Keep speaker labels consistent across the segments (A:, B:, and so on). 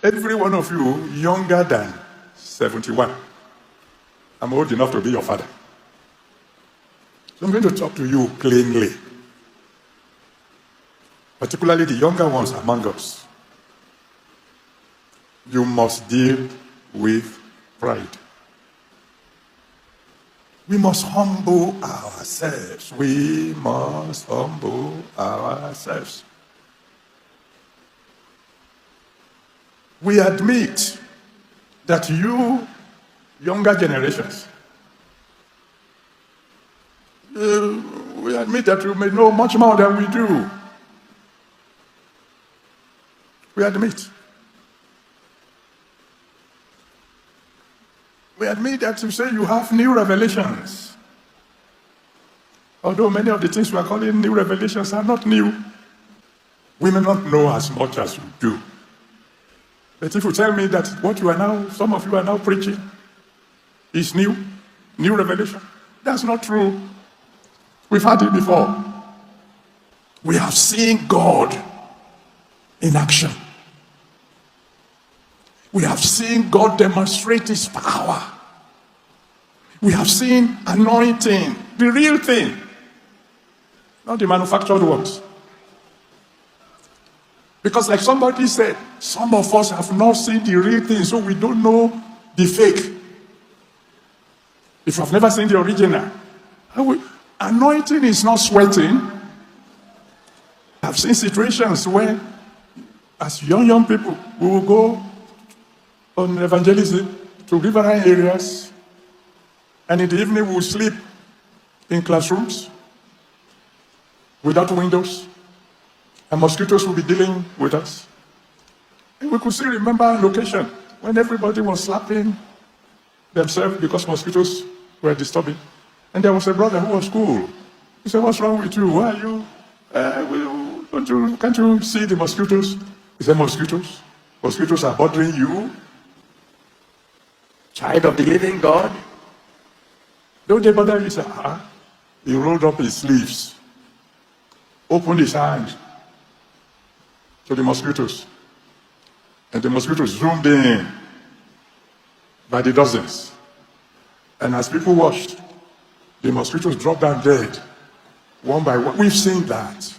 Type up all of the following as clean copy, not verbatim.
A: Every one of you younger than 71. I'm old enough to be your father. So I'm going to talk to you plainly, particularly the younger ones among us. You must deal with pride. We must humble ourselves. We must humble ourselves. We admit that you, younger generations, we admit that you may know much more than we do. We admit. We admit that you say you have new revelations. Although many of the things we are calling new revelations are not new. We may not know as much as you do. But if you tell me that what you are now, some of you are now preaching, is new revelation, that's not true. We've had it before. We have seen God in action. We have seen God demonstrate his power. We have seen anointing, the real thing, not the manufactured ones. Because like somebody said, some of us have not seen the real thing, so we don't know the fake. If you have never seen the original, anointing is not sweating. I've seen situations where, as young people, we will go on evangelism to riverine areas, and in the evening we will sleep in classrooms without windows, and mosquitoes will be dealing with us. And we could still remember a location when everybody was slapping themselves because mosquitoes were disturbing. And there was a brother who was cool. He said, "What's wrong with you? Why are you, can't you see the mosquitoes?" He said, "Mosquitoes? Mosquitoes are bothering you? Child of the living God? Don't they bother you?" He said, He rolled up his sleeves, opened his hand to the mosquitoes. And the mosquitoes zoomed in by the dozens. And as people watched, the mosquitoes dropped down dead, one by one. We've seen that.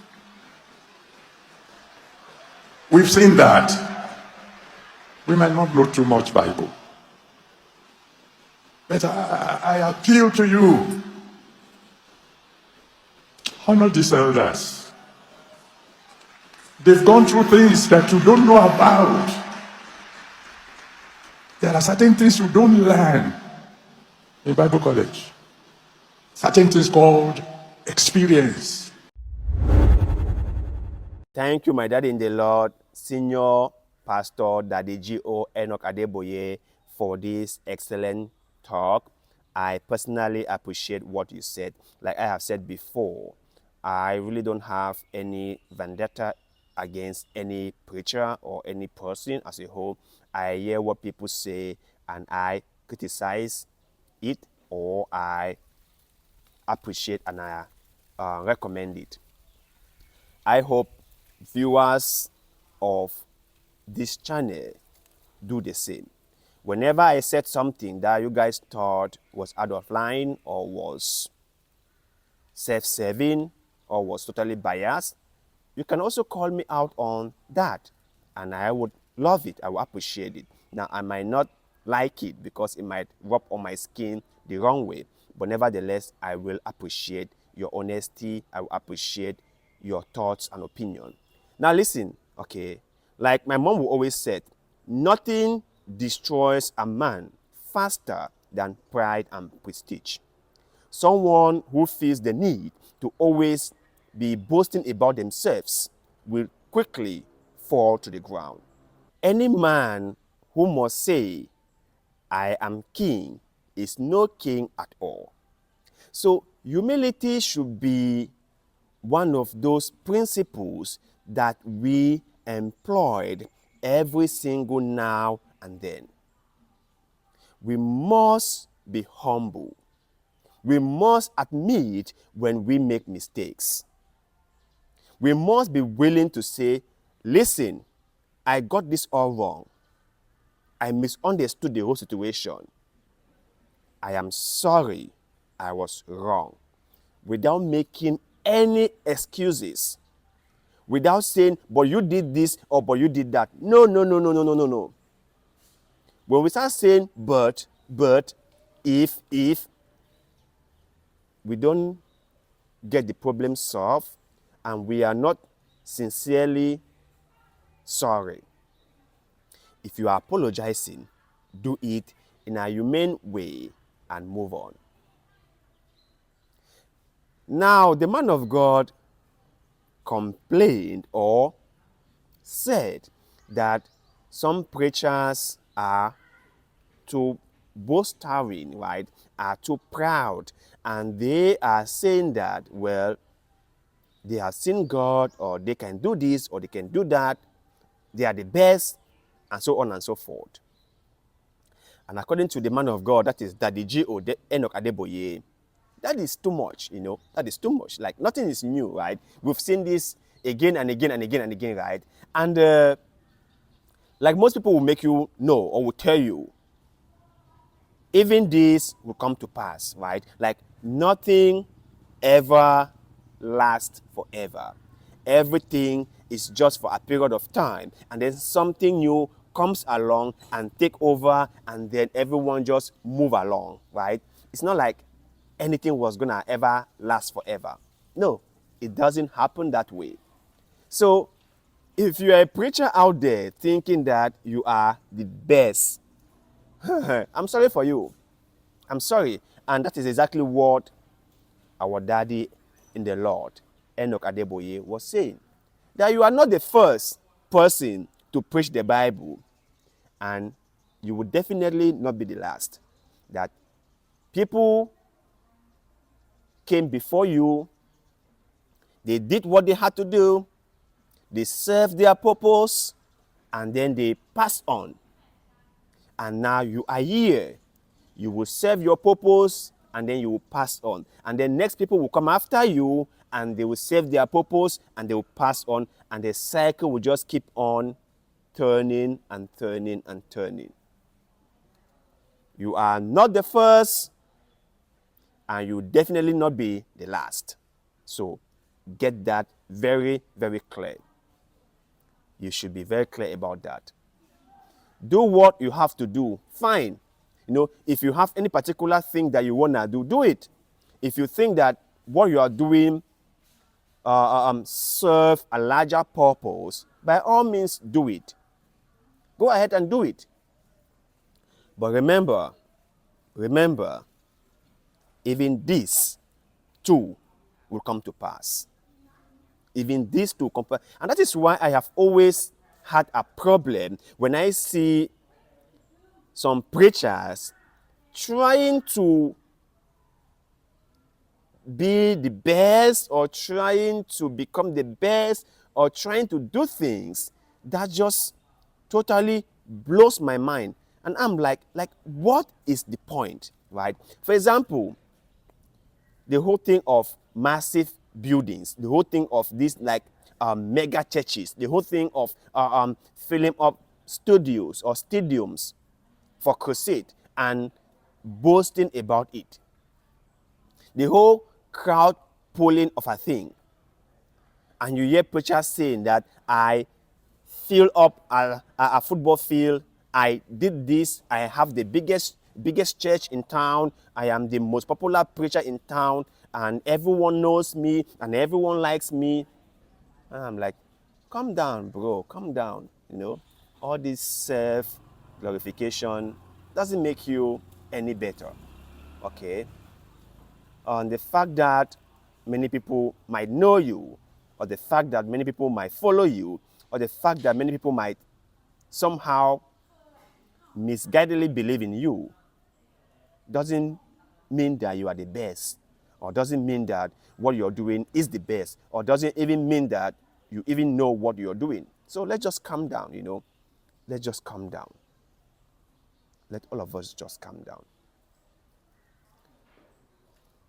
A: We've seen that. We might not know too much Bible. But I appeal to you. Honor these elders. They've gone through things that you don't know about. There are certain things you don't learn in Bible college. Certain things called experience.
B: Thank you, my daddy in the Lord, Senior Pastor Daddy G.O. Enoch Adeboye, for this excellent talk. I personally appreciate what you said. Like I have said before, I really don't have any vendetta against any preacher or any person as a whole. I hear what people say and I criticize it, or I appreciate and I recommend it. I hope viewers of this channel do the same. Whenever I said something that you guys thought was out of line or was self-serving or was totally biased, you can also call me out on that, and I would love it. I will appreciate it. Now, I might not like it because it might rub on my skin the wrong way, but nevertheless, I will appreciate your honesty. I will appreciate your thoughts and opinion. Now, listen, okay, like my mom will always say, nothing destroys a man faster than pride and prestige. Someone who feels the need to always be boasting about themselves will quickly fall to the ground. Any man who must say, "I am king," is no king at all. So humility should be one of those principles that we employed every single now and then. We must be humble. We must admit when we make mistakes. We must be willing to say, "Listen, I got this all wrong. I misunderstood the whole situation. I am sorry. I was wrong. Without making any excuses. Without saying, but you did this or but you did that. No, no, no, no, no, no, no, no. When we start saying but, if, we don't get the problem solved and we are not sincerely sorry. If you are apologizing, do it in a humane way and move on. Now, the man of God complained or said that some preachers are too boastful, right? Are too proud. And they are saying that, well, they have seen God, or they can do this, or they can do that. They are the best, and so on and so forth. And according to the man of God, that is Daddy G.O. Enoch Adeboye, that is too much, That is too much. Like, nothing is new, right? We've seen this again and again and again and again, right? And like most people will make you know or will tell you, even this will come to pass, right? Like, nothing ever lasts forever. Everything is just for a period of time, and then something new comes along and take over, and then everyone just move along, right? It's not like anything was gonna ever last forever. No, it doesn't happen that way. So if you're a preacher out there thinking that you are the best, I'm sorry for you. I'm sorry. And that is exactly what our daddy in the Lord, Enoch Adeboye, was saying. That you are not the first person to preach the Bible, and you will definitely not be the last. That people came before you, they did what they had to do, they served their purpose, and then they passed on. And now you are here. You will serve your purpose, and then you will pass on. And then next people will come after you, and they will serve their purpose, and they will pass on. And the cycle will just keep on turning and turning and turning. You are not the first, and you will definitely not be the last. So get that very, very clear. You should be very clear about that. Do what you have to do. Fine. If you have any particular thing that you want to do, do it. If you think that what you are doing serve a larger purpose, by all means, do it. Go ahead and do it. But remember, even this too will come to pass. Even this too come to pass. And that is why I have always had a problem when I see some preachers trying to be the best, or trying to become the best, or trying to do things that just totally blows my mind. And I'm like, what is the point, right? For example, the whole thing of massive buildings, the whole thing of these mega churches, the whole thing of filling up studios or stadiums for crusade and boasting about it. The whole crowd pulling of a thing. And you hear preachers saying that I fill up a football field, I did this, I have the biggest church in town, I am the most popular preacher in town, and everyone knows me, and everyone likes me. And I'm like, calm down, bro, calm down. All this self-glorification doesn't make you any better, okay? On the fact that many people might know you, or the fact that many people might follow you, or the fact that many people might somehow misguidedly believe in you, doesn't mean that you are the best, or doesn't mean that what you're doing is the best, or doesn't even mean that you even know what you're doing. So let's just calm down, Let's just calm down. Let all of us just calm down.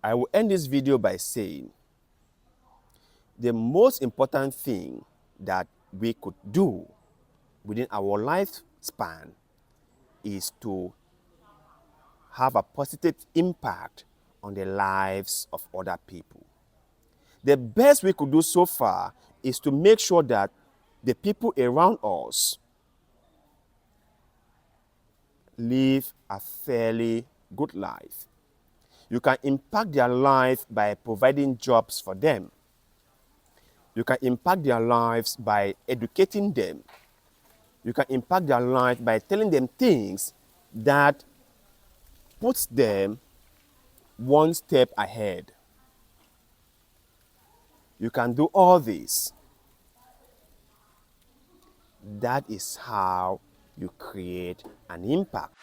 B: I will end this video by saying the most important thing that we could do within our lifespan is to have a positive impact on the lives of other people. The best we could do so far is to make sure that the people around us live a fairly good life. You can impact their life by providing jobs for them. You can impact their lives by educating them. You can impact their life by telling them things that puts them one step ahead. You can do all this. That is how you create an impact.